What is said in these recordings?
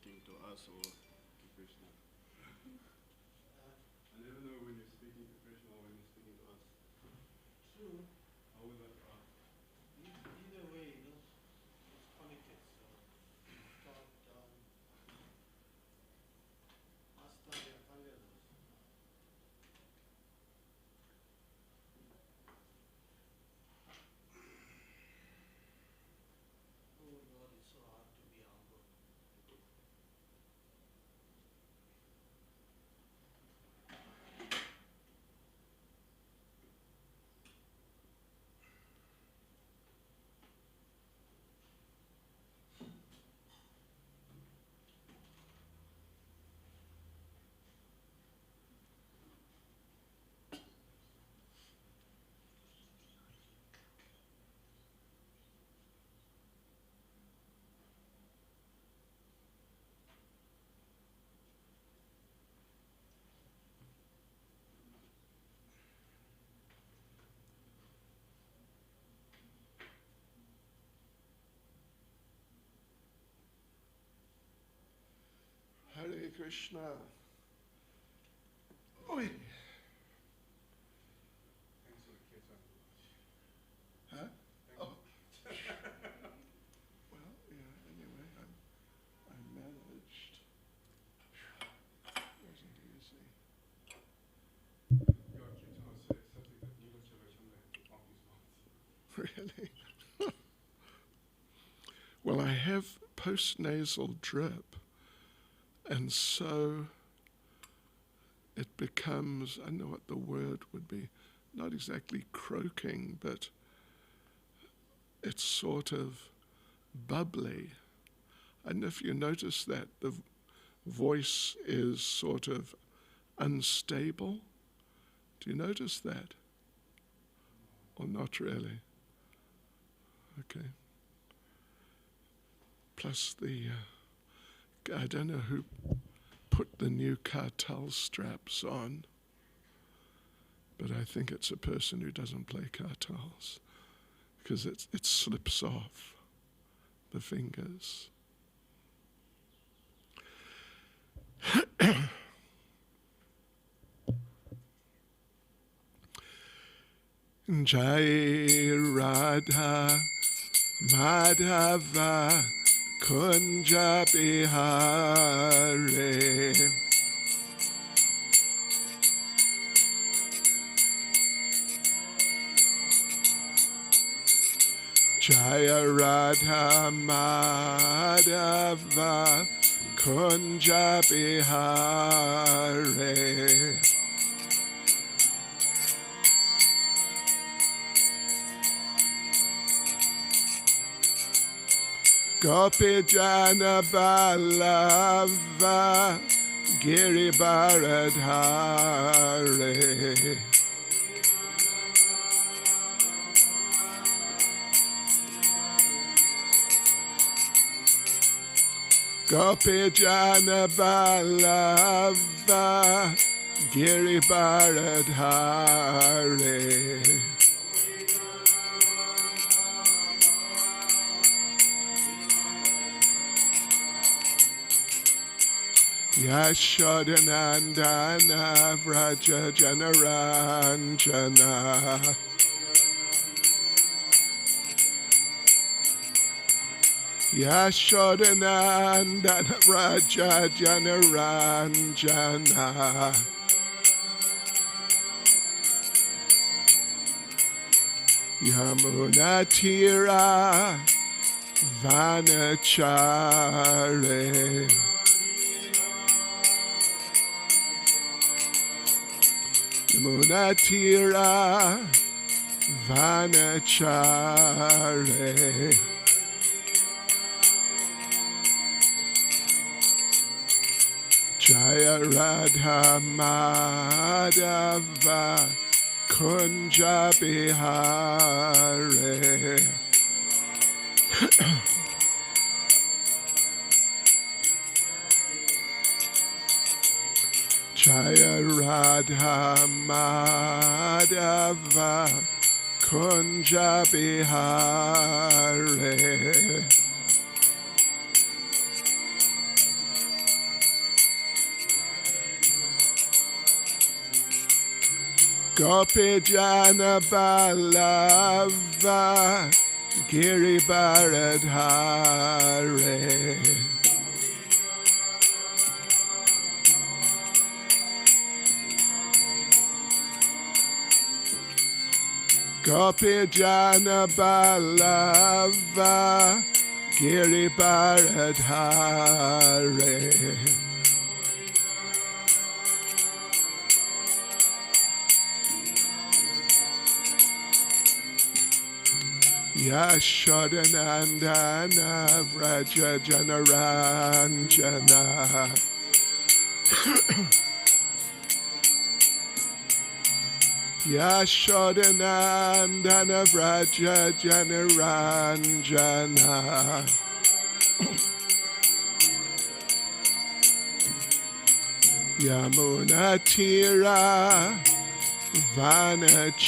speaking to us or to Krishna? I never know when you're speaking to Krishna or when you're speaking to us. True. I always have to ask. Either way, it's connected. So, thought, Astaya Tangalos. Oh Lord, it's so hard to be humble. Hare Krishna. Oi. Thanks for the kirtan. Huh? Oh. Well, yeah, anyway, I managed. Wasn't easy. Your kirtan was something that Nila Chavachandra had to pump his mouth. Really? Well, I have post-nasal drip, and so it becomes, I don't know what the word would be, not exactly croaking, but it's sort of bubbly. And if you notice that the voice is sort of unstable, do you notice that? Or not really? Okay. Plus I don't know who put the new kartal straps on, but I think it's a person who doesn't play kartals, because it slips off the fingers. Jai Radha Madhava Kunja Bihare Jaya Radha Madhava Kunja Bihare Gopi Jana Balava Giri Bharadhare Gopi Jana Balava Giri Bharadhare Yashodanandana Vraja Janaranjana Yashodanandana Vraja Janaranjana Yamunatira Vanachare Yamunatira Vanachare Jaya Radha Madhava Kunja Bihare Jaya Radha Madhava Kunja Bihare Gopi Jana Balava Giri Baradhare. Gopi Jana Balava Giri Baradhare. Yashodanandana Vraja Janaranjana. Yashodanandana Vraja Janaranjana. Yamunatira Vanachare.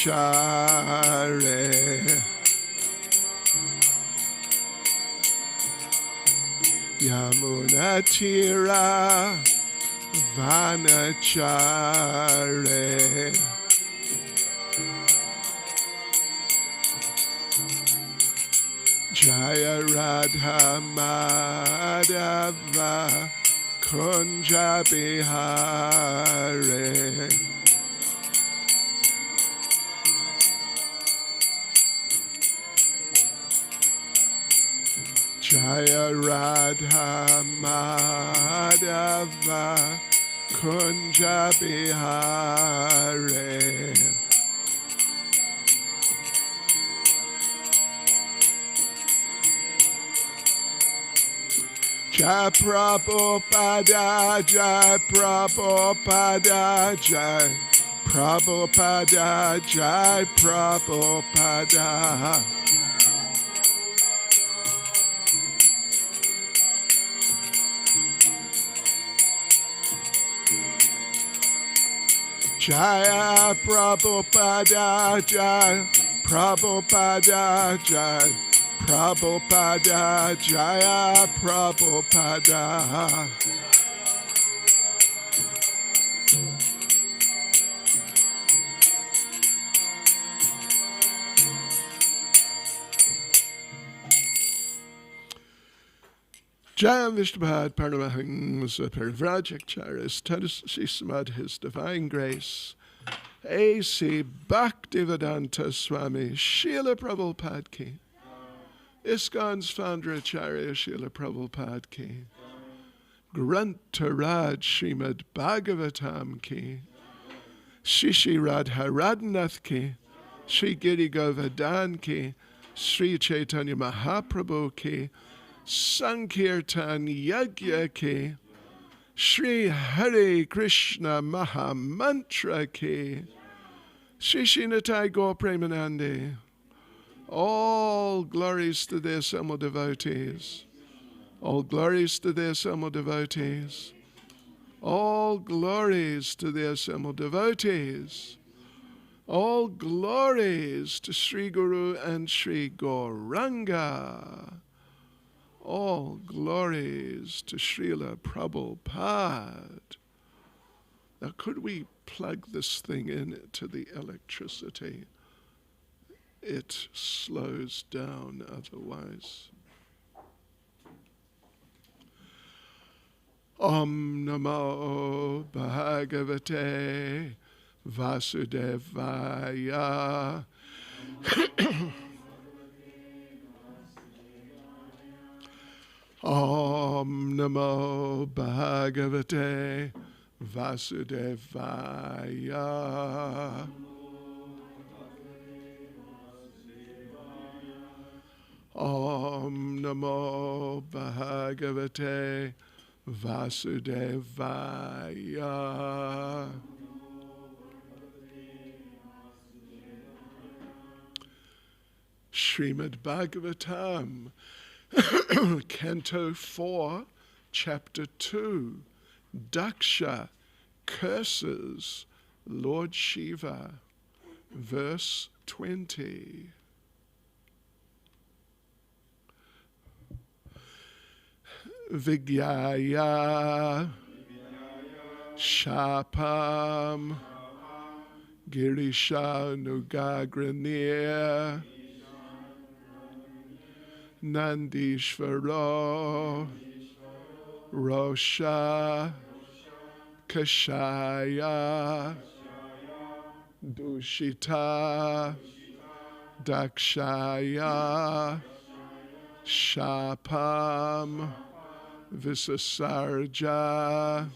Yamunatira Vanachare. Jaya Radha Madhava Kunja Bihare. Jaya Radha Madhava Kunja Bihare. Jai Prabhupada, Jai Prabhupada, Jai Prabhupada, Jai Prabhupada. Jaya Prabhupada, Jai Prabhupada, Jai Prabhupada, Jaya Prabhupada. Jayam Vishnupad Paramahams Parivrajakacharis Tadasi Samad His Divine Grace A.C. Bhaktivedanta Swami Srila Prabhupada Ki. ISKCON's founder Acharya Srila Prabhupada Ki. Grantaraj Srimad Bhagavatam Ki. Shishi Radha Radhanath Ki. Sri Giri Govardhan Ki. Sri Chaitanya Mahaprabhu Ki. Sankirtan Yagya Ki. Sri Hare Krishna Mahamantra Ki. Sri Shinatai Gaur Premanande. All glories to the assembled devotees. All glories to the assembled devotees. All glories to the assembled devotees. All glories to Sri Guru and Sri Gauranga. All glories to Srila Prabhupada. Now, could we plug this thing in to the electricity? It slows down otherwise. Om Namo Bhagavate Vasudevaya. Om Namo Bhagavate Vasudevaya. Om Namo Bhagavate Vasudevaya. Srimad Bhagavatam, Canto 4, Chapter 2, Daksha curses Lord Shiva, verse 20. Vigyaya Shapam Girishanugagraniya Nandishvaro Rosha Kashaya Dushita Dakshaya Shapam Visasarja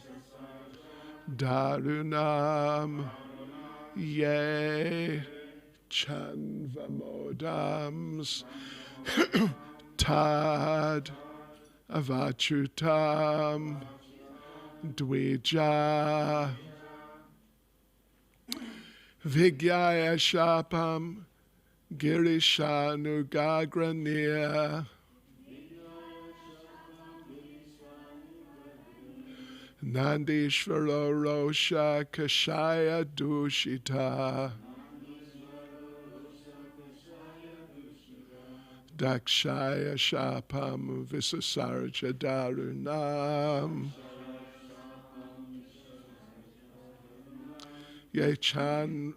Darunam Ye Chanvamodams Tad Avachutam Dvija Vigyaya Shapam Girishanugagraniya Nandishvaro Rosha Kashaya Dushita Dakshaya Shapam Visasarja Darunam Yechan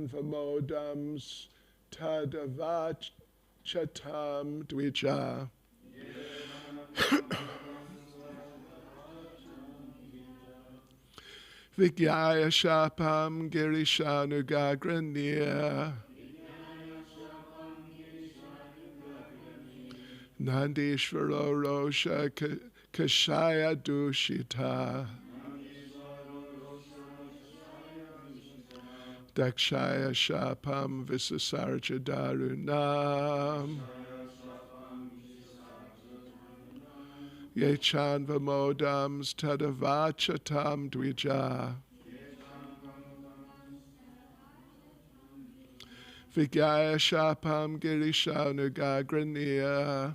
Vamodams Tadavachatam Dvija Vigyaya Shapam Girishanugagraniya Nandishvaro Rosha Kashaya Dushita Dakshaya Shapam Visasarja Darunam Yechan Vamodams Tadavachatam Dvija Vigyaya Shapam Girishanugagraniya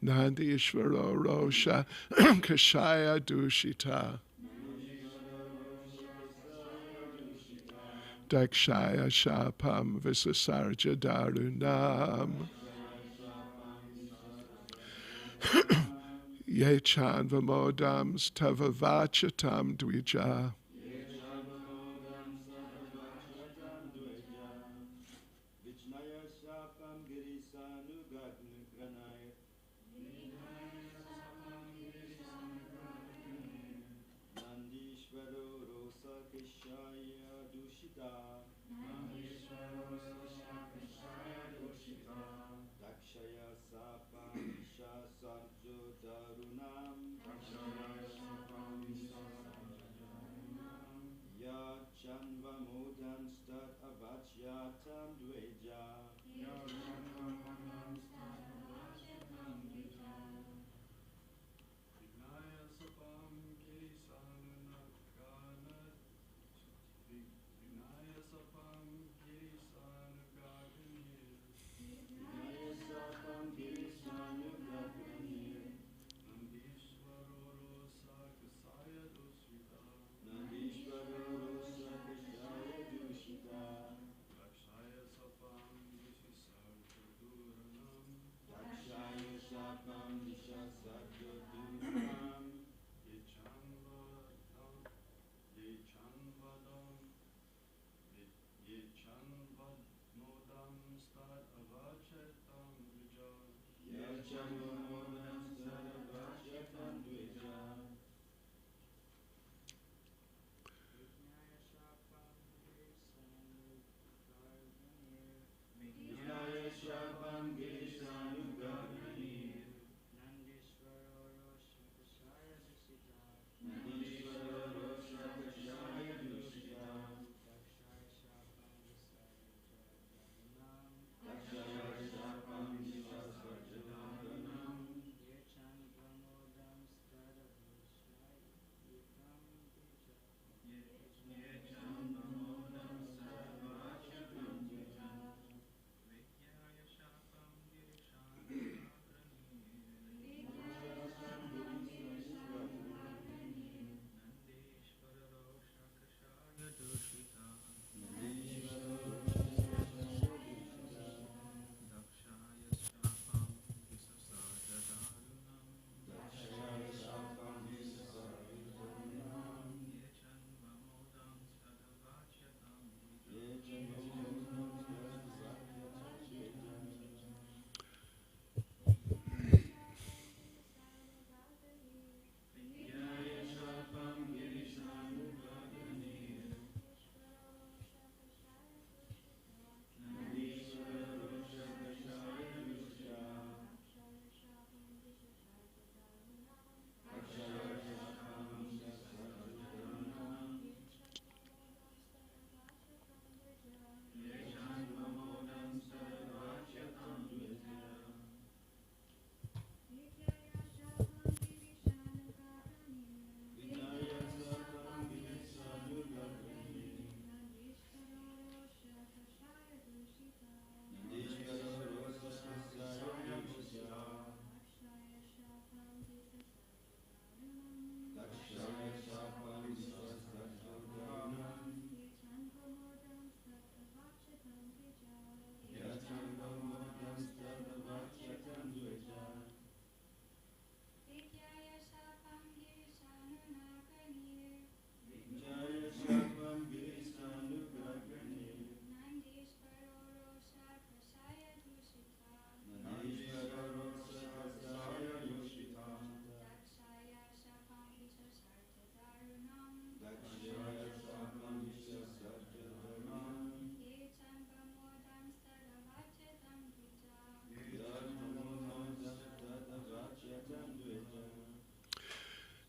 Nandishvaro Rosha Kashaya Dushita Dakshaya Shapam Visasarja Darunam Yechan Vamodams Tavavachatam Dvija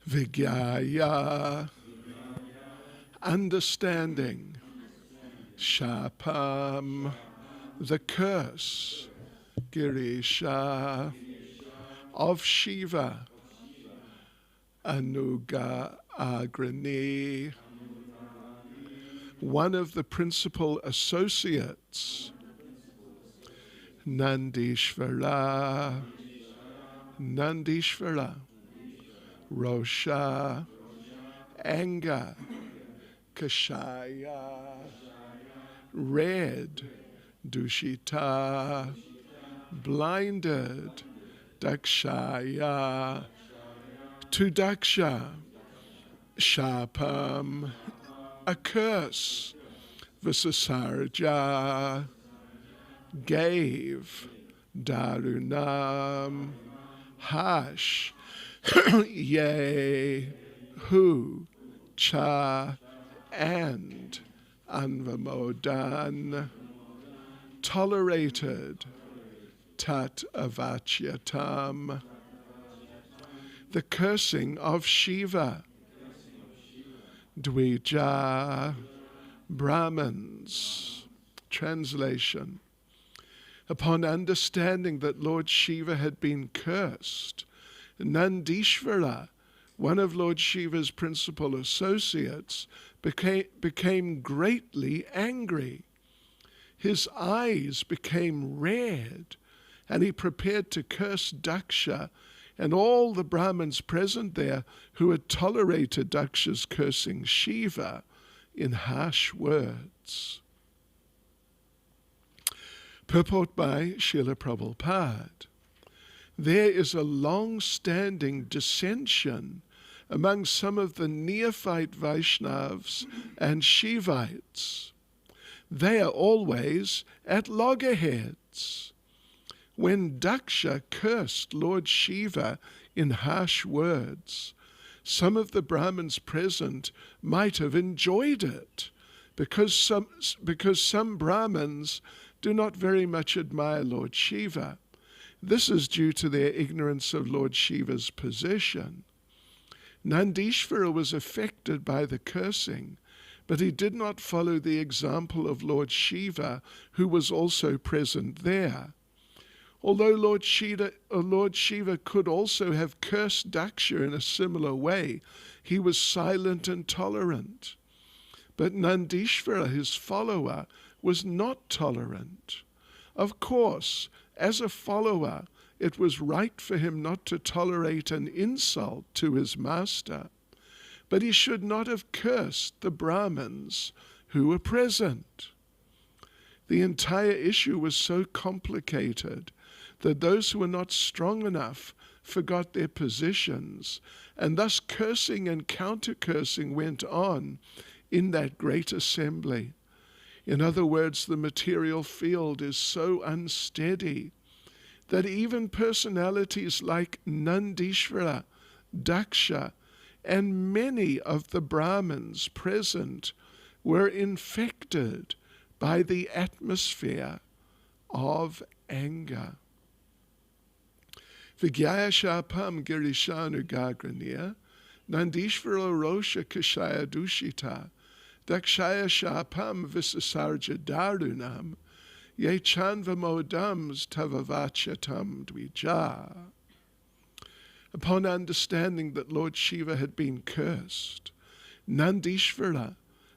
Vigyaya, understanding. Shapam, the curse. Girisha, of Shiva. Anuga Agrani, one of the principal associates. Nandishvara, Nandishvara, Rosha, anger. Kashaya, red. Dushita, blinded. Dakshaya, to Daksha. Shapam, a curse. Visasarja, gave. Darunam, harsh. Yea, who. Cha, and. Anvamodan, tolerated. Tat avachyatam, the cursing of Shiva. Dvija, Brahmins. Translation. Upon understanding that Lord Shiva had been cursed, Nandishvara, one of Lord Shiva's principal associates, became greatly angry. His eyes became red, and he prepared to curse Daksha and all the Brahmins present there who had tolerated Daksha's cursing Shiva in harsh words. Purport by Srila Prabhupada. There is a long-standing dissension among some of the neophyte Vaishnavas and Shivites. They are always at loggerheads. When Daksha cursed Lord Shiva in harsh words, some of the Brahmins present might have enjoyed it, because some Brahmins do not very much admire Lord Shiva. This is due to their ignorance of Lord Shiva's position. Nandishvara was affected by the cursing, but he did not follow the example of Lord Shiva, who was also present there. Although Lord Shiva could also have cursed Daksha in a similar way, he was silent and tolerant. But Nandishvara, his follower, was not tolerant. Of course, as a follower, it was right for him not to tolerate an insult to his master, but he should not have cursed the Brahmins who were present. The entire issue was so complicated that those who were not strong enough forgot their positions, and thus cursing and counter-cursing went on in that great assembly. In other words, the material field is so unsteady that even personalities like Nandishvara, Daksha, and many of the Brahmins present were infected by the atmosphere of anger. Vigyaya Shapam Girishanu Gagraniya, Nandishvara Rosha Kashaya Dushita, Dakshaya Shapam Visasarja Darunam, Ye Chanvamodams Tavavachatam Dvija. Upon understanding that Lord Shiva had been cursed, Nandishvara,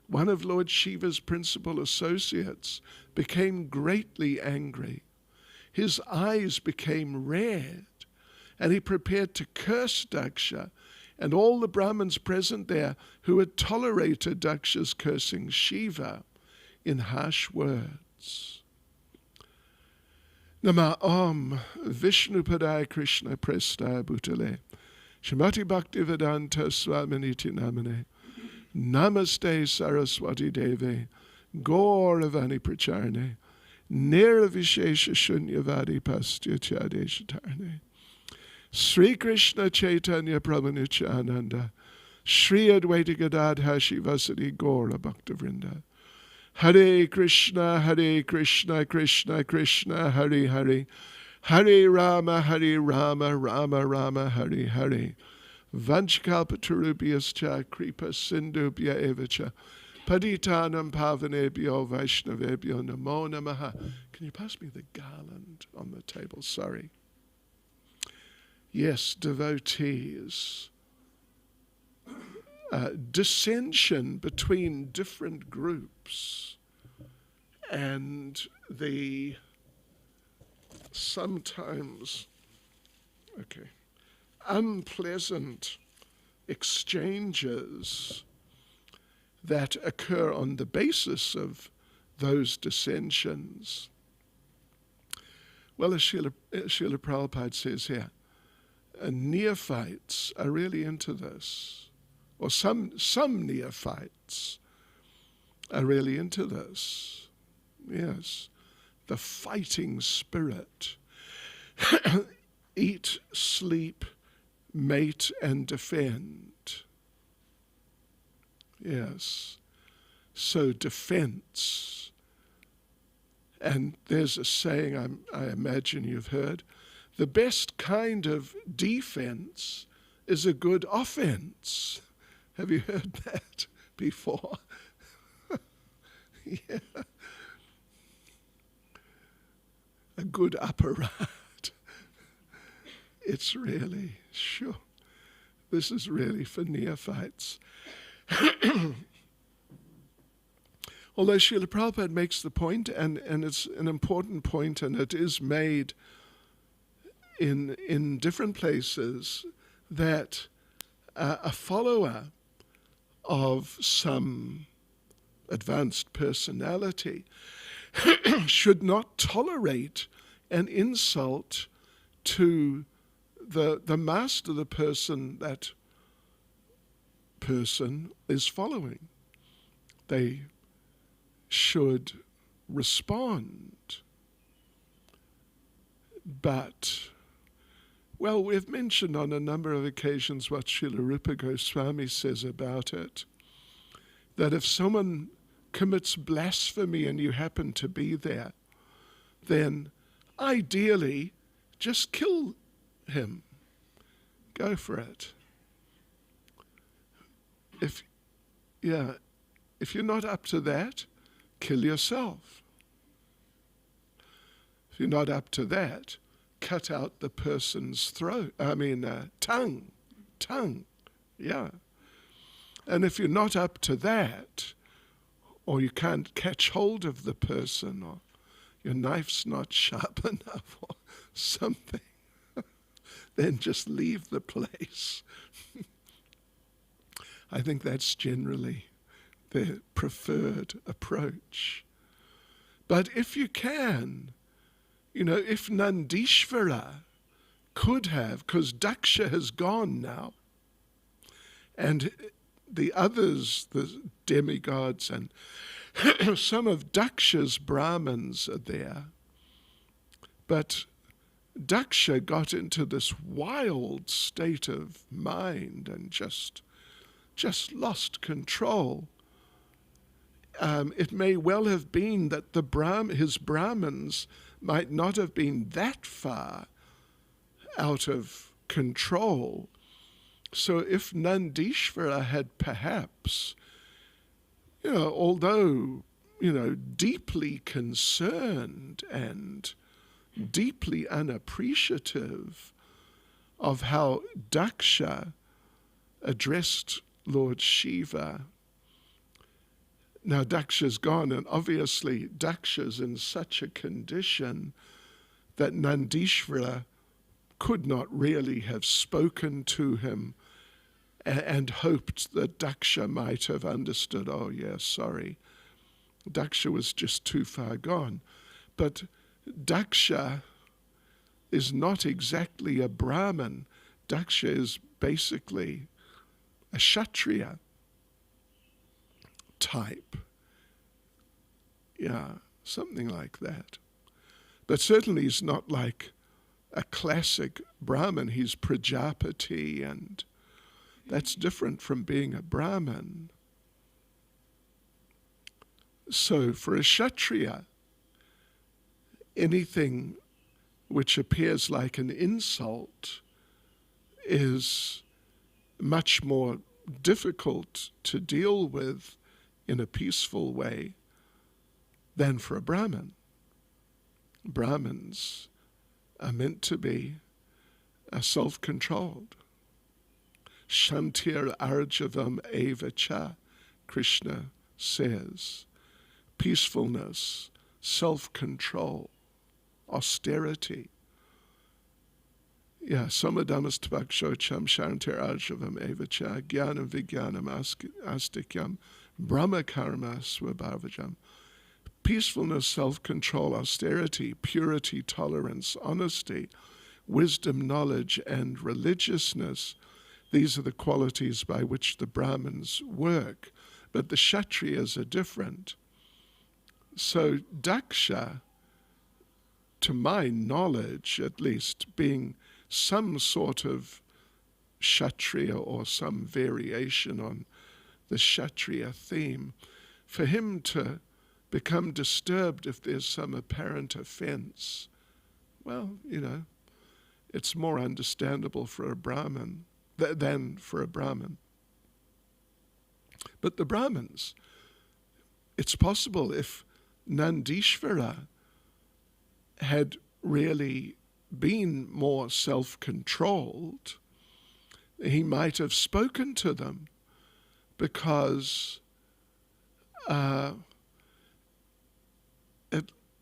one of Lord Shiva's principal associates, became greatly angry. His eyes became red, and he prepared to curse Daksha and all the Brahmins present there who had tolerated Daksha's cursing Shiva in harsh words. Nama Om Vishnu Padaya Krishna Prestaya Bhutale Shrimati Bhaktivedanta Swaminiti Namane Namaste Saraswati Deve Gauravani Pracharne Nirvishesha Shunyavadi Pastya Chadeshatarne Sri Krishna Chaitanya Prabhu Nityananda Sri Advaita Gadadhar Shivasadi Gaura Bhaktavrinda Hare Krishna, Krishna Krishna, Hare Hare, Hare Rama, Rama Rama, Hare Hare, Vanchkalpatarubhyascha kripa sindhubhya evacha paditanam pavanebhyo vaishnavebhyo namo namaha. Can you pass me the garland on the table? Sorry. Yes, devotees. Dissension between different groups and the sometimes unpleasant exchanges that occur on the basis of those dissensions. Well, as Srila Prabhupada says here, neophytes are really into this, or some neophytes are really into this. Yes, the fighting spirit. Eat, sleep, mate, and defend. Yes, so defense. And there's a saying I imagine you've heard, the best kind of defense is a good offense. Have you heard that before? Yeah. A good upper right. It's really, sure, this is really for neophytes. Although Srila Prabhupada makes the point, and it's an important point, and it is made in different places, that a follower of some advanced personality should not tolerate an insult to the master, the person that person is following. They should respond. But, well, we've mentioned on a number of occasions what Srila Rupa Goswami says about it, that if someone commits blasphemy and you happen to be there, then ideally just kill him. Go for it. If you're not up to that, kill yourself. If you're not up to that, cut out the person's tongue. Yeah. And if you're not up to that, or you can't catch hold of the person, or your knife's not sharp enough, or something, then just leave the place. I think that's generally the preferred approach. But if you can, if Nandishvara could have, because Daksha has gone now, and the others, the demigods, and some of Daksha's Brahmins are there, but Daksha got into this wild state of mind and just lost control. It may well have been that his Brahmins might not have been that far out of control. So if Nandishvara had perhaps, although, deeply concerned and deeply unappreciative of how Daksha addressed Lord Shiva. Now Daksha's gone, and obviously Daksha's in such a condition that Nandishvara could not really have spoken to him and hoped that Daksha might have understood, oh yeah, sorry. Daksha was just too far gone. But Daksha is not exactly a Brahmin. Daksha is basically a Kshatriya type. Yeah, something like that. But certainly he's not like a classic Brahmin. He's Prajapati, and that's different from being a Brahmin. So for a Kshatriya, anything which appears like an insult is much more difficult to deal with in a peaceful way than for a Brahmin. Brahmins are meant to be self-controlled. Shantir arjavam eva cha, Krishna says. Peacefulness, self-control, austerity. Yeah, samadhamastabhakshocham shantir arjavam eva cha, jnanam vijnanam astikyam, brahmakarma swabhavajam. Peacefulness, self-control, austerity, purity, tolerance, honesty, wisdom, knowledge, and religiousness. These are the qualities by which the Brahmins work, but the Kshatriyas are different. So Daksha, to my knowledge at least, being some sort of Kshatriya or some variation on the Kshatriya theme, for him to become disturbed if there's some apparent offense, well, it's more understandable for a Brahmin than for a Brahmin. But the Brahmins, it's possible if Nandishvara had really been more self-controlled, he might have spoken to them, because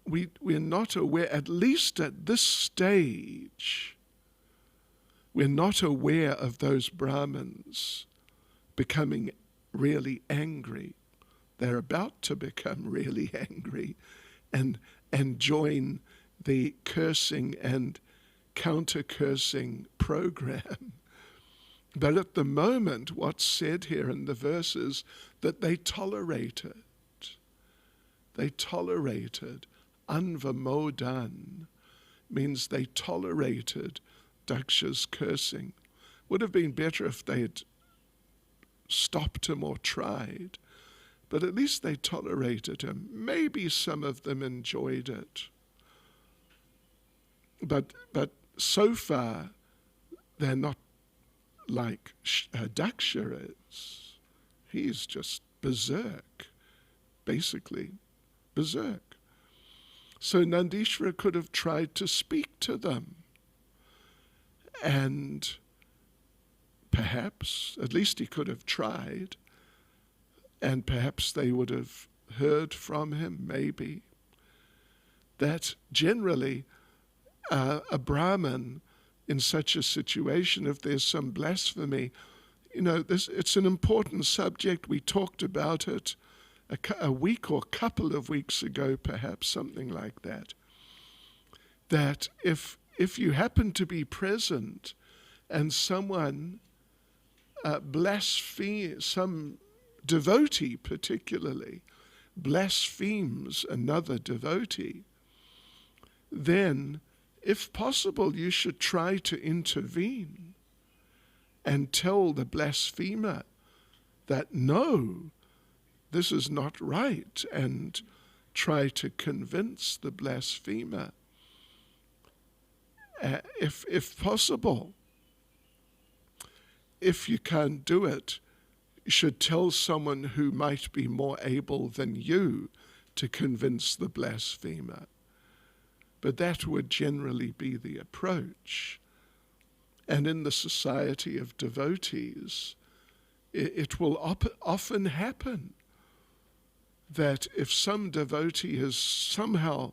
we're not aware, at least at this stage, we're not aware of those Brahmins becoming really angry. They're about to become really angry and join the cursing and counter-cursing program. But at the moment, what's said here in the verse is that they tolerated. They tolerated. Anvamodan means they tolerated Daksha's cursing. Would have been better if they had stopped him or tried, but at least they tolerated him. Maybe some of them enjoyed it. But so far, they're not like Daksha is. He's just berserk, basically berserk. So Nandishvara could have tried to speak to them, and perhaps, at least he could have tried, and perhaps they would have heard from him, maybe. That generally a Brahmin in such a situation, if there's some blasphemy, it's an important subject. We talked about it a week or couple of weeks ago, perhaps, something like that. That if you happen to be present and someone blasphemes, some devotee particularly, blasphemes another devotee, then, if possible, you should try to intervene and tell the blasphemer that no, this is not right, and try to convince the blasphemer, if possible. If you can't do it, you should tell someone who might be more able than you to convince the blasphemer. But that would generally be the approach. And in the society of devotees, it will often happen that if some devotee has somehow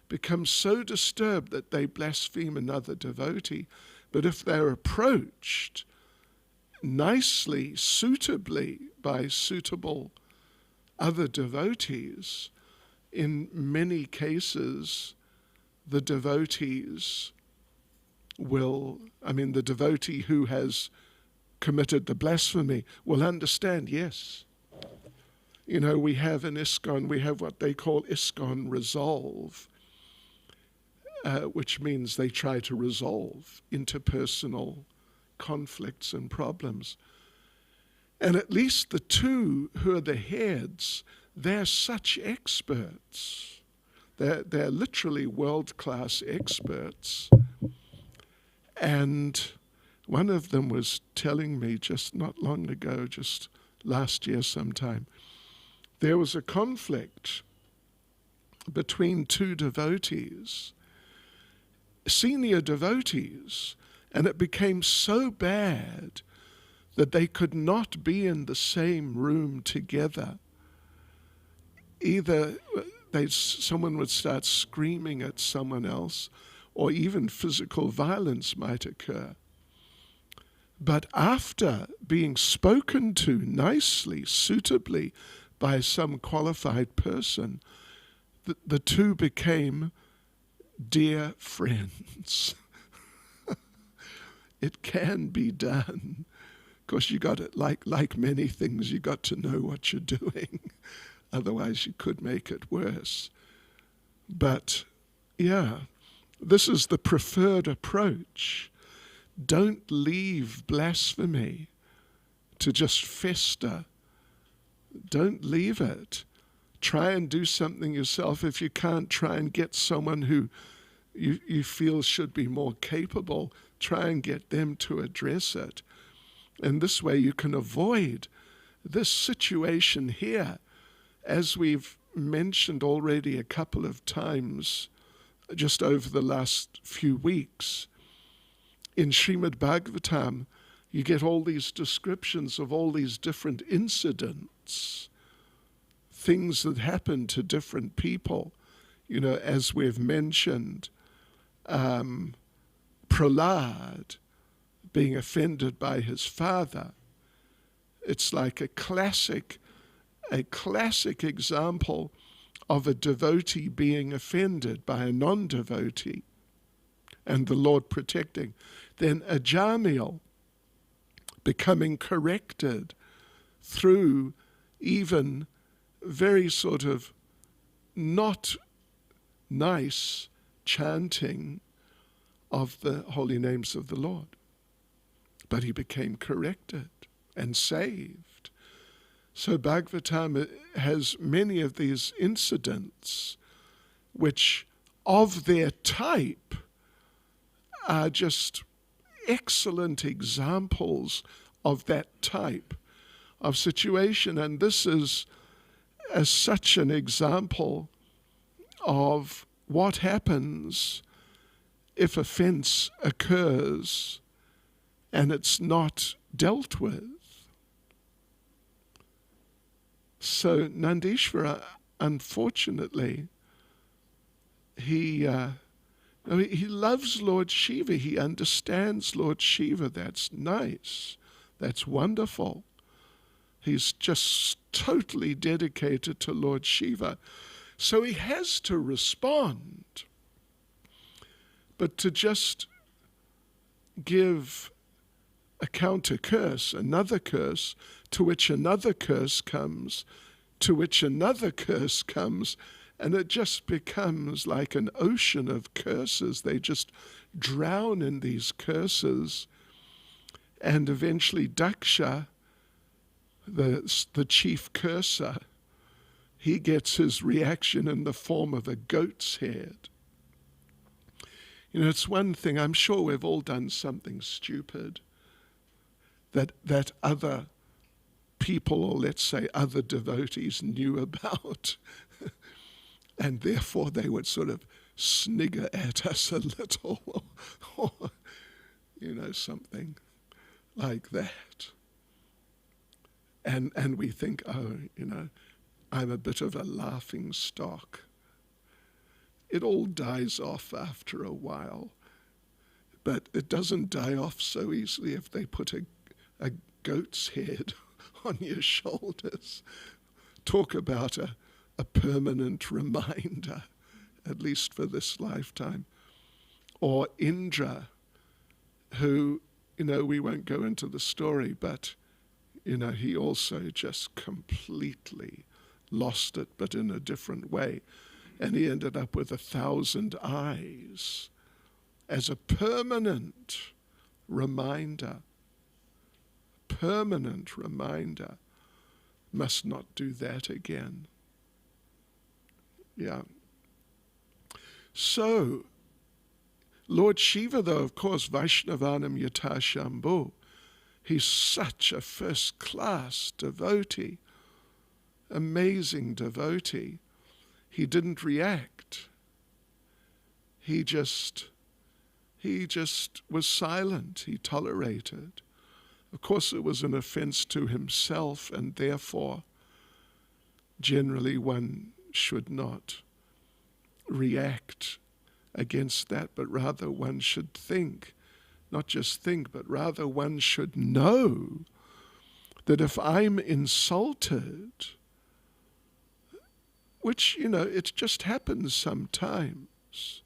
become so disturbed that they blaspheme another devotee, but if they're approached nicely, suitably by suitable other devotees, in many cases the devotees the devotee who has committed the blasphemy will understand, yes. We have in ISKCON, we have what they call ISKCON Resolve, which means they try to resolve interpersonal conflicts and problems. And at least the two who are the heads, they're such experts. They're literally world-class experts. And One of them was telling me just not long ago, just last year sometime, there was a conflict between two devotees, senior devotees, and it became so bad that they could not be in the same room together. Either someone would start screaming at someone else, or even physical violence might occur. But after being spoken to nicely, suitably, by some qualified person, the two became dear friends. It can be done. Of course, you got it, like many things, you got to know what you're doing. Otherwise, you could make it worse. But, yeah, this is the preferred approach. Don't leave blasphemy to just fester. Don't leave it. Try and do something yourself. If you can't, try and get someone who you feel should be more capable. Try and get them to address it. And this way you can avoid this situation here, as we've mentioned already a couple of times just over the last few weeks. In Srimad Bhagavatam, you get all these descriptions of all these different incidents, things that happen to different people. You know, as we've mentioned, Prahlad being offended by his father. It's like a classic example of a devotee being offended by a non-devotee and the Lord protecting. Then Ajamil becoming corrected through even very sort of not nice chanting of the holy names of the Lord. But he became corrected and saved. So Bhagavatam has many of these incidents which of their type are just excellent examples of that type of situation. And this is such an example of what happens if offense occurs and it's not dealt with. So Nandishvara, unfortunately, he loves Lord Shiva. He understands Lord Shiva. That's nice. That's wonderful. He's just totally dedicated to Lord Shiva. So he has to respond. But to just give a counter curse, another curse, to which another curse comes, to which another curse comes, and it just becomes like an ocean of curses. They just drown in these curses. And eventually Daksha, the chief curser, he gets his reaction in the form of a goat's head. You know, it's one thing, I'm sure we've all done something stupid that other people, or let's say other devotees, knew about. And therefore they would sort of snigger at us a little, or you know, something like that. And we think, oh, you know, I'm a bit of a laughing stock. It all dies off after a while, but it doesn't die off so easily if they put a goat's head on your shoulders. Talk about a permanent reminder, at least for this lifetime. Or Indra, who, you know, we won't go into the story, but, you know, he also just completely lost it, but in a different way. And he ended up with 1,000 eyes as a permanent reminder. Permanent reminder. Must not do that again. Yeah. So, Lord Shiva, though, of course, Vaishnavanam Yata Shambhu, he's such a first-class devotee, amazing devotee. He didn't react. He just was silent. He tolerated. Of course, it was an offense to himself, and therefore, generally one should not react against that, but rather one should think, not just think, but rather one should know that if I'm insulted, which, it just happens sometimes,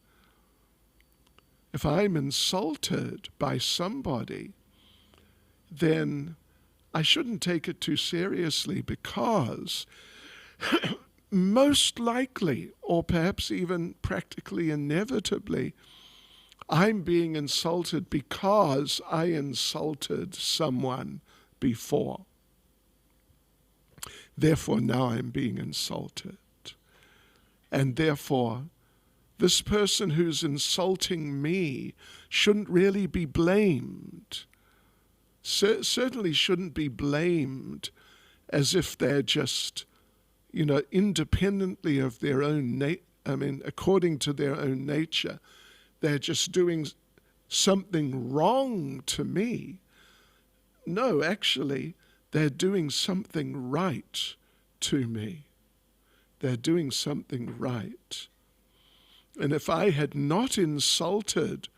if I'm insulted by somebody, then I shouldn't take it too seriously, because most likely, or perhaps even practically inevitably, I'm being insulted because I insulted someone before. Therefore, now I'm being insulted. And therefore, this person who's insulting me shouldn't really be blamed. Certainly shouldn't be blamed as if they're just, independently of their own according to their own nature, they're just doing something wrong to me. No, actually, they're doing something right to me. They're doing something right. And if I had not insulted,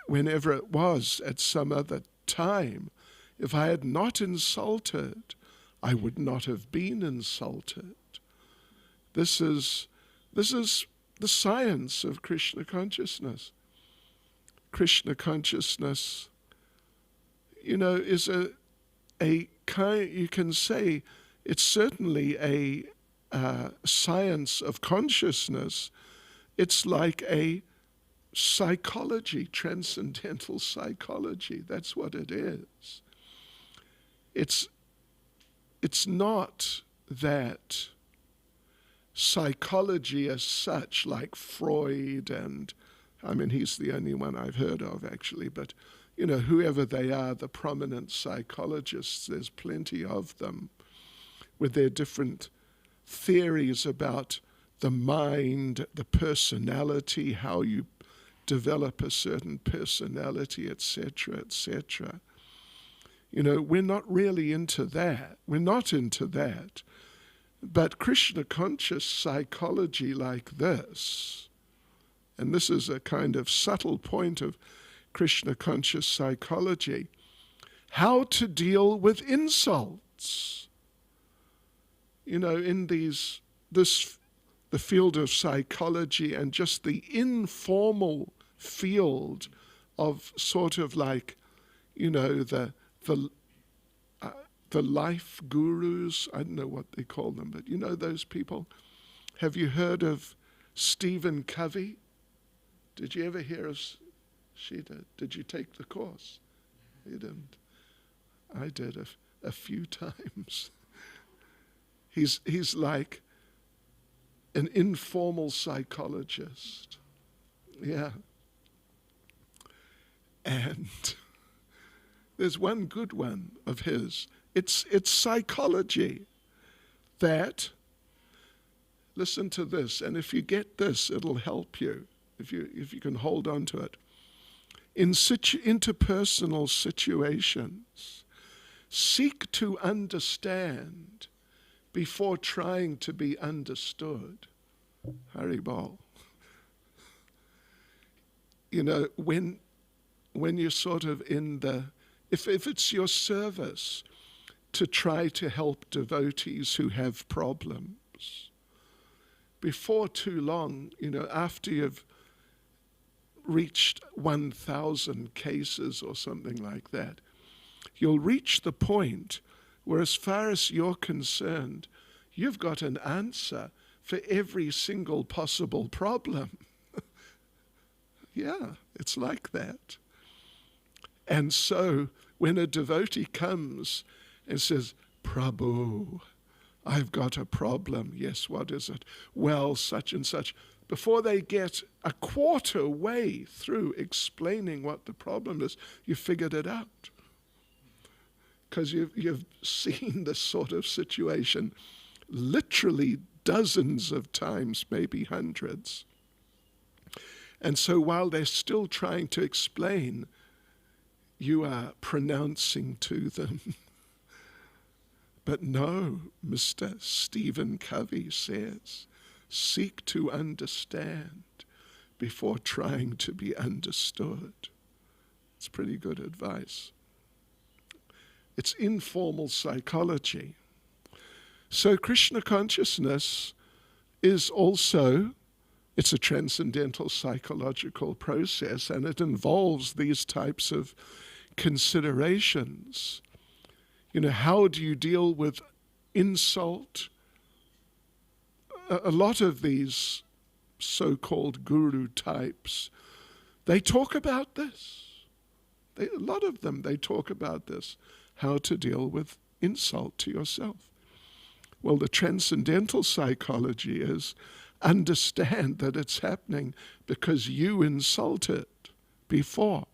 whenever it was at some other time, if I had not insulted, I would not have been insulted. This is the science of Krishna consciousness. Krishna consciousness, is a kind, you can say, it's certainly a science of consciousness. It's like a psychology, transcendental psychology. That's what it is. It's not that psychology as such, like Freud, and he's the only one I've heard of actually, but whoever they are, the prominent psychologists, there's plenty of them with their different theories about the mind, the personality, how you develop a certain personality, etc., etc. We're not really into that. We're not into that. But Krishna conscious psychology like this, and this is a kind of subtle point of Krishna conscious psychology, how to deal with insults. In the field of psychology and just the informal field of sort of like, the life gurus, I don't know what they call them, but those people. Have you heard of Stephen Covey? Did you ever hear of Sheeta? Did you take the course? You didn't. I did a few times. He's like an informal psychologist. Yeah. And there's one good one of his. It's psychology that, listen to this, and if you get this, it'll help you, if you can hold on to it. In interpersonal situations, seek to understand before trying to be understood. Haribol. When you're sort of in the, if it's your service to try to help devotees who have problems, before too long, after you've reached 1,000 cases or something like that, you'll reach the point where, as far as you're concerned, you've got an answer for every single possible problem. Yeah, it's like that. And so when a devotee comes and says, Prabhu, I've got a problem. Yes, what is it? Well, such and such. before they get a quarter way through explaining what the problem is, you figured it out. Because you've seen this sort of situation literally dozens of times, maybe hundreds. And so while they're still trying to explain, you are pronouncing to them. But no, Mr. Stephen Covey says, seek to understand before trying to be understood. It's pretty good advice. It's informal psychology. So Krishna consciousness is also, it's a transcendental psychological process, and it involves these types of considerations. You know, how do you deal with insult? A lot of these so-called guru types, they talk about this. A lot of them, they talk about this, how to deal with insult to yourself. Well, the transcendental psychology is understand that it's happening because you insulted before.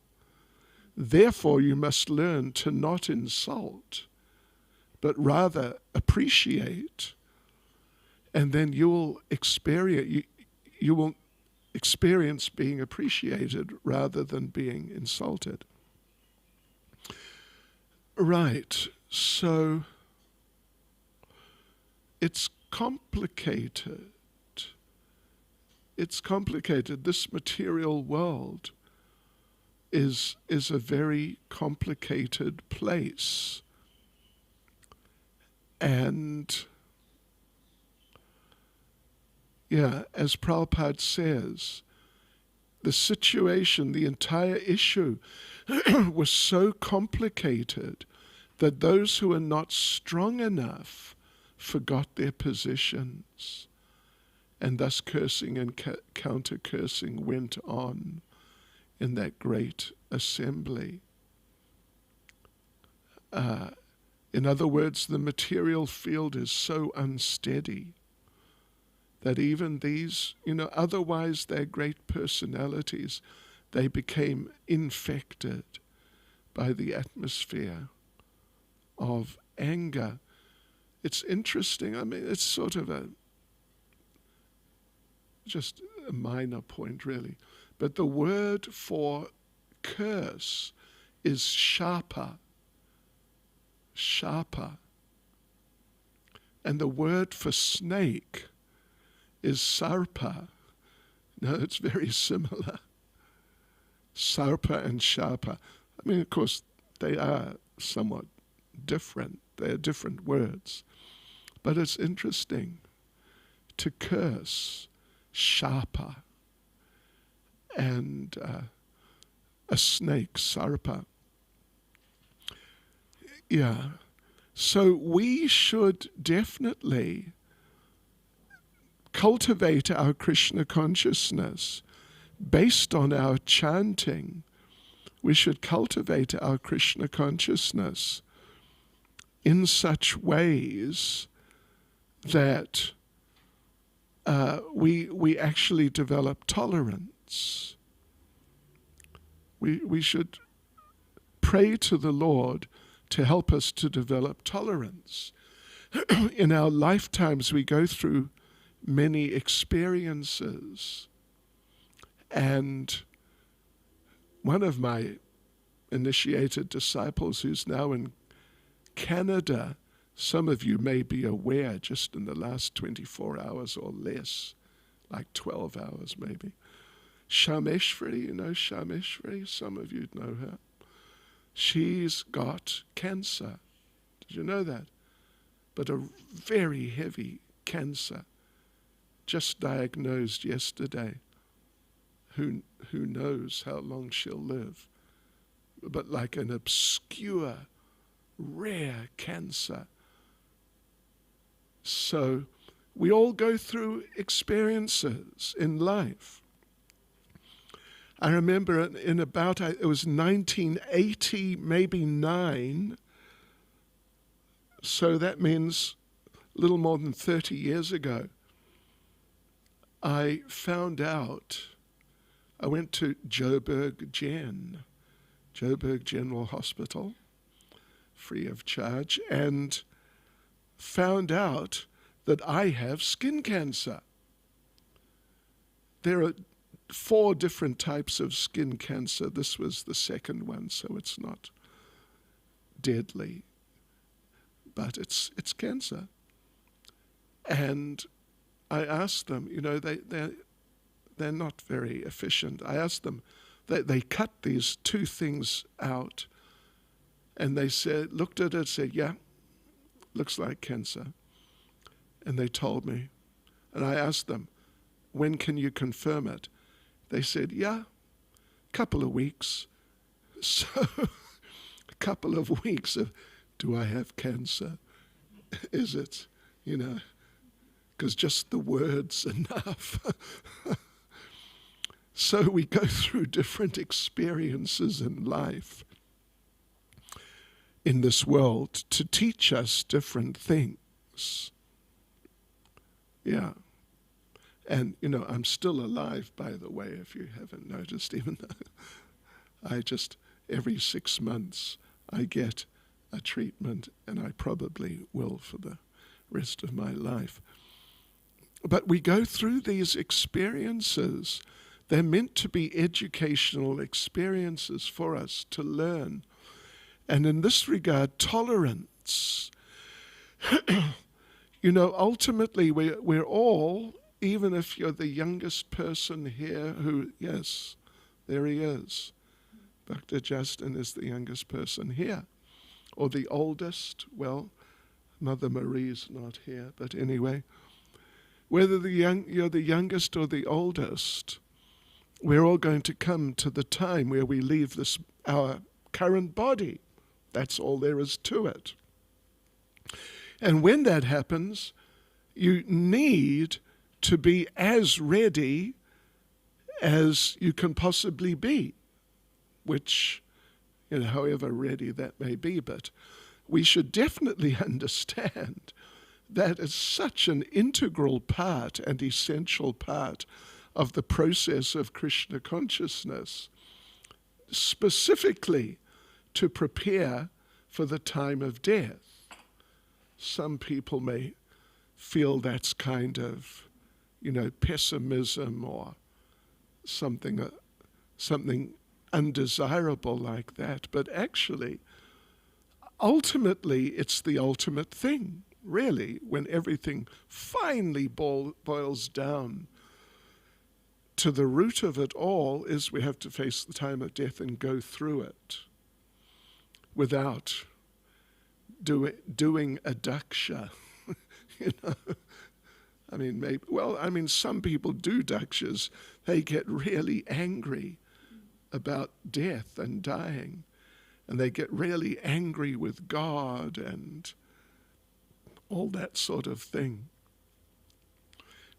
Therefore, you must learn to not insult, but rather appreciate, and then you will experience being appreciated rather than being insulted. Right, so it's complicated. It's complicated. This material world is a very complicated place. And yeah, as Prabhupada says, the situation, the entire issue was so complicated that those who are not strong enough forgot their positions, and thus cursing and counter-cursing went on in that great assembly. In other words, the material field is so unsteady that even these, otherwise they're great personalities, they became infected by the atmosphere of anger. It's interesting. I mean, it's sort of just a minor point, really. But the word for curse is shapa. Shapa. And the word for snake is sarpa. Now, it's very similar. Sarpa and shapa. I mean, of course, they are somewhat different. They are different words. But it's interesting. To curse, shapa, and a snake, sarpa. Yeah. So we should definitely cultivate our Krishna consciousness based on our chanting. We should cultivate our Krishna consciousness in such ways that we actually develop tolerance. We should pray to the Lord to help us to develop tolerance. In our lifetimes, we go through many experiences. And one of my initiated disciples, who's now in Canada, some of you may be aware, just in the last 24 hours or less, like 12 hours maybe. Shameshwari, you know Shameshwari? Some of you know her. She's got cancer. Did you know that? But a very heavy cancer, just diagnosed yesterday. Who knows how long she'll live? But like an obscure, rare cancer. So we all go through experiences in life. I remember in about, it was 1980, maybe 9, so that means a little more than 30 years ago, I found out, I went to Joburg General Hospital, free of charge, and found out that I have skin cancer. There are 4 different types of skin cancer. This was the second one, so it's not deadly, but it's cancer. And I asked them, they're not very efficient. I asked them, they cut these 2 things out, and they looked at it, said, yeah, looks like cancer. And they told me, and I asked them, when can you confirm it? They said, yeah, couple of weeks. So a couple of weeks of, do I have cancer? Is it, because just the word's enough. So we go through different experiences in life, in this world, to teach us different things. Yeah. And, I'm still alive, by the way, if you haven't noticed, even though every 6 months, I get a treatment, and I probably will for the rest of my life. But we go through these experiences. They're meant to be educational experiences for us to learn. And in this regard, tolerance. Ultimately, we're all, even if you're the youngest person here who, yes, there he is. Dr. Justin is the youngest person here. Or the oldest, well, Mother Marie's not here, but anyway. Whether you're the youngest or the oldest, we're all going to come to the time where we leave our current body. That's all there is to it. And when that happens, you need to be as ready as you can possibly be, which, however ready that may be, but we should definitely understand that is such an integral part and essential part of the process of Krishna consciousness, specifically to prepare for the time of death. Some people may feel that's kind of, pessimism or something undesirable like that, but actually, ultimately, it's the ultimate thing. Really, when everything finally boils down to the root of it all, is we have to face the time of death and go through it without doing a daksha. Some people do dakshas. They get really angry about death and dying, and they get really angry with God and all that sort of thing.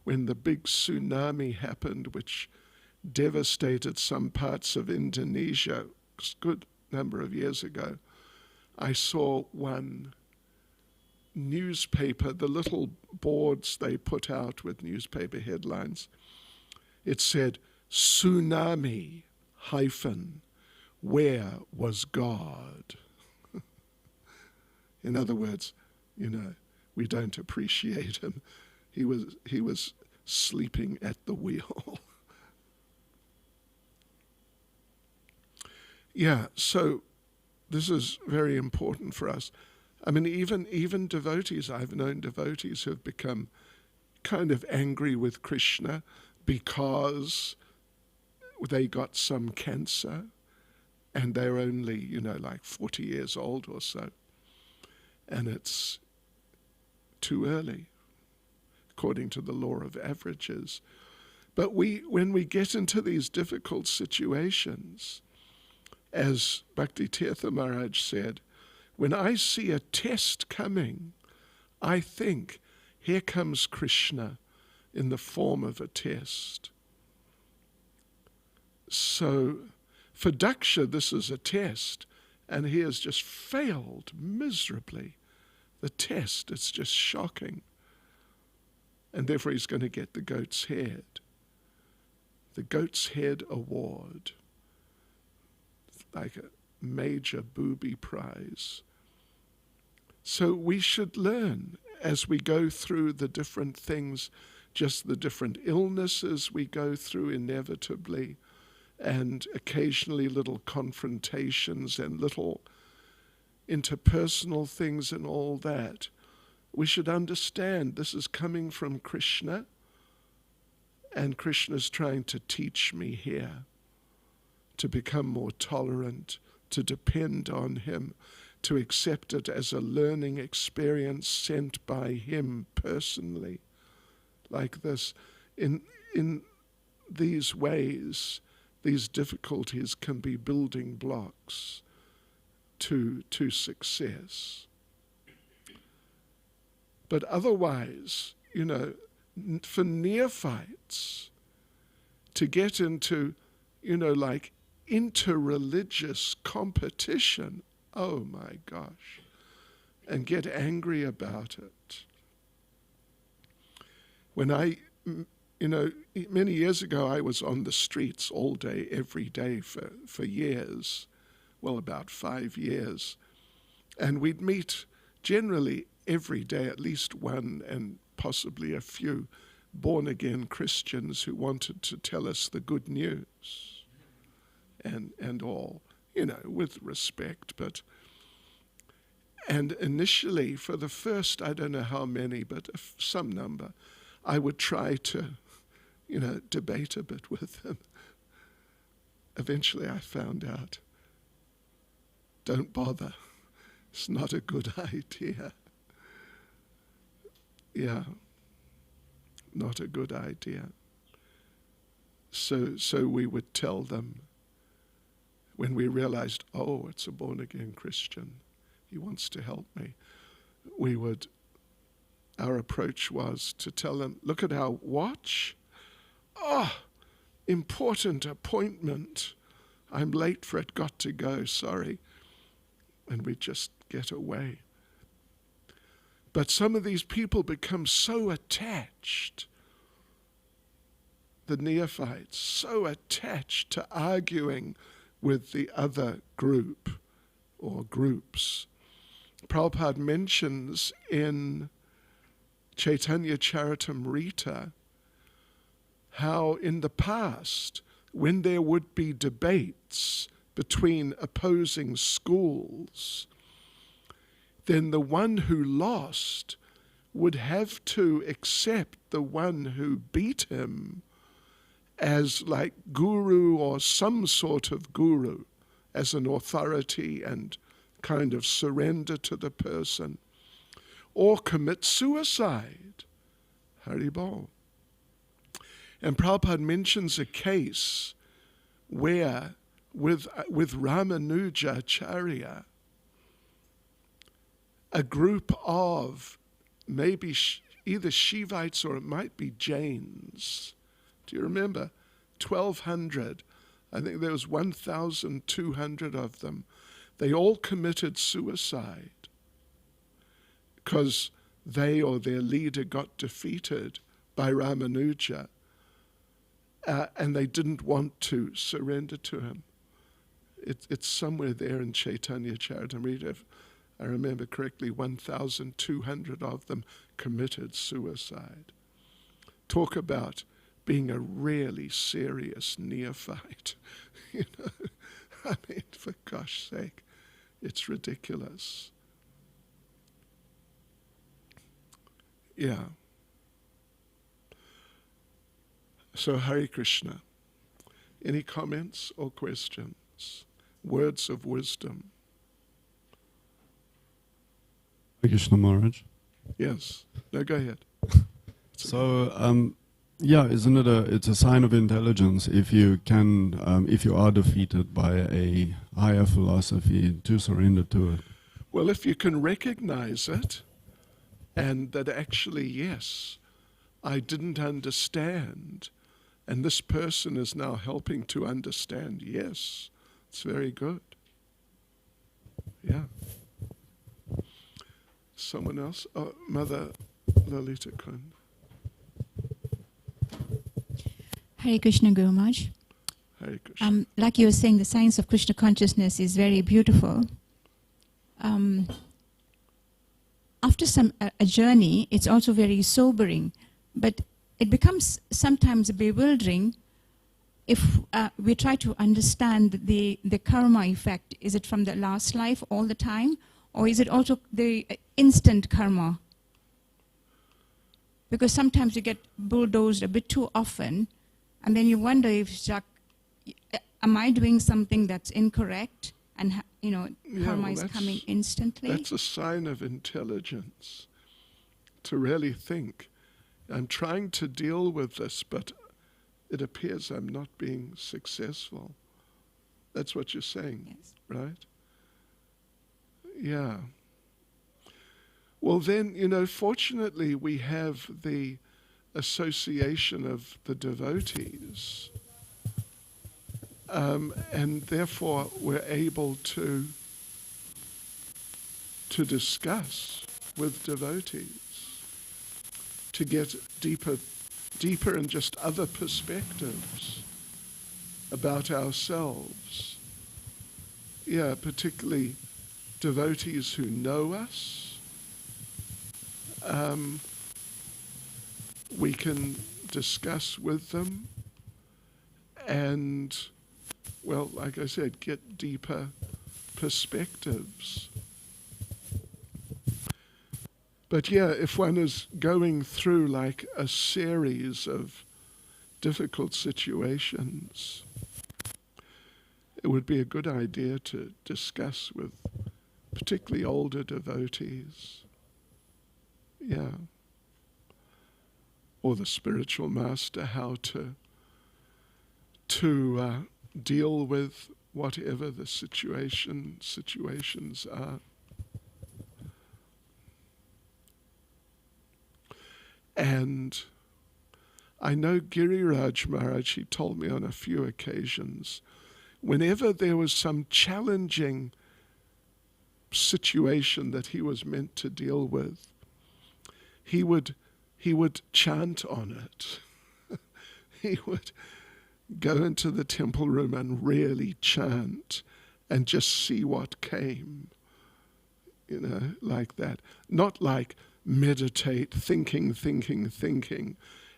When the big tsunami happened, which devastated some parts of Indonesia a good number of years ago, I saw one newspaper, the little boards they put out with newspaper headlines. It said, tsunami - where was God? In other words, we don't appreciate him. He was sleeping at the wheel. Yeah, so this is very important for us. Even devotees, I've known devotees who have become kind of angry with Krishna because they got some cancer and they're only, like 40 years old or so. And it's too early, according to the law of averages. But when we get into these difficult situations, as Bhakti Tirtha Maharaj said, when I see a test coming, I think, here comes Krishna in the form of a test. So for Daksha, this is a test, and he has just failed miserably. The test, it's just shocking. and therefore he's going to get the goat's head. The goat's head award, like a major booby prize. So we should learn as we go through the different things, just the different illnesses we go through inevitably, and occasionally little confrontations and little interpersonal things and all that. We should understand this is coming from Krishna, and Krishna's trying to teach me here to become more tolerant, to depend on him, to accept it as a learning experience sent by him personally, like this. In these ways, these difficulties can be building blocks to success. But otherwise, for neophytes to get into, like interreligious competition, oh my gosh, and get angry about it. When many years ago, I was on the streets all day, every day for years, well, about 5 years, and we'd meet generally every day at least one and possibly a few born-again Christians who wanted to tell us the good news and all, with respect. And initially, for the first, I don't know how many, but some number, I would try to, debate a bit with them. Eventually I found out, don't bother. It's not a good idea. Yeah, not a good idea. So we would tell them, when we realized, oh, it's a born-again Christian, he wants to help me, our approach was to tell them, look at our watch. Oh, important appointment. I'm late for it, got to go, sorry. And we just get away. But some of these people become so attached, the neophytes, so attached to arguing with the other group or groups. Prabhupada mentions in Chaitanya Charitamrita how in the past, when there would be debates between opposing schools, then the one who lost would have to accept the one who beat him as like guru or some sort of guru, as an authority, and kind of surrender to the person, or commit suicide. Haribol. And Prabhupada mentions a case where, with Ramanujacharya, a group of maybe either Shivites or it might be Jains. Do you remember? 1,200. I think there was 1,200 of them. They all committed suicide because they or their leader got defeated by Ramanuja, and they didn't want to surrender to him. It's somewhere there in Chaitanya Charitamrita. If I remember correctly, 1,200 of them committed suicide. Talk about being a really serious neophyte. I mean, for gosh sake, it's ridiculous. Yeah. So Hare Krishna. Any comments or questions? Words of wisdom. Hare Krishna Maharaj. Yes. No, go ahead. So, yeah, isn't it it's a sign of intelligence if you are defeated by a higher philosophy, to surrender to it? Well, if you can recognize it, and that actually, yes, I didn't understand, and this person is now helping to understand, yes, it's very good. Yeah. Someone else? Oh, Mother Lalita Kun. Hare Krishna Guru Maharaj. Hare Krishna. Like you were saying, the science of Krishna consciousness is very beautiful. After a journey, it's also very sobering, but it becomes sometimes bewildering if we try to understand the karma effect. Is it from the last life all the time, or is it also the instant karma? Because sometimes you get bulldozed a bit too often, and then you wonder if, am I doing something that's incorrect? And karma is coming instantly. That's a sign of intelligence, to really think, I'm trying to deal with this, but it appears I'm not being successful. That's what you're saying, yes. Right? Yeah. Well then, fortunately we have the association of the devotees. And therefore we're able to discuss with devotees, to get deeper and just other perspectives about ourselves. Yeah, particularly devotees who know us. We can discuss with them and, well, like I said, get deeper perspectives. But yeah, if one is going through like a series of difficult situations, it would be a good idea to discuss with particularly older devotees. Yeah. Or the spiritual master, how to deal with whatever the situations are. And I know Giriraj Maharaj, he told me on a few occasions, whenever there was some challenging situation that he was meant to deal with, he would chant on it. He would go into the temple room and really chant and just see what came, like that. Not like meditate, thinking,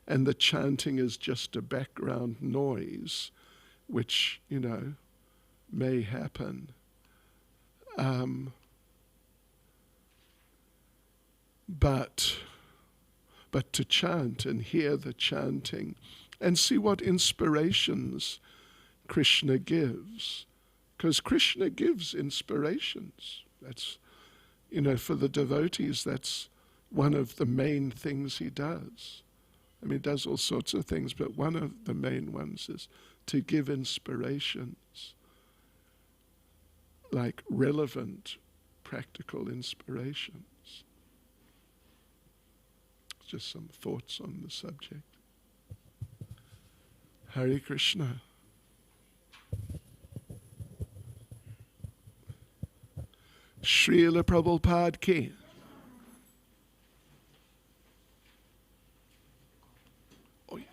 and the chanting is just a background noise, which, may happen. But to chant and hear the chanting and see what inspirations Krishna gives. Because Krishna gives inspirations. That's, for the devotees, that's one of the main things he does. I mean, he does all sorts of things, but one of the main ones is to give inspirations, like relevant, practical inspirations. Just some thoughts on the subject. Hare Krishna. Srila Prabhupada ki. Oh yeah.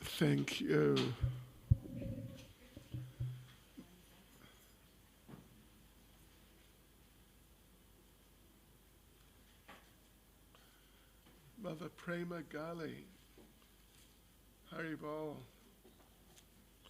Thank you. Mother Prema Gali. Haribol.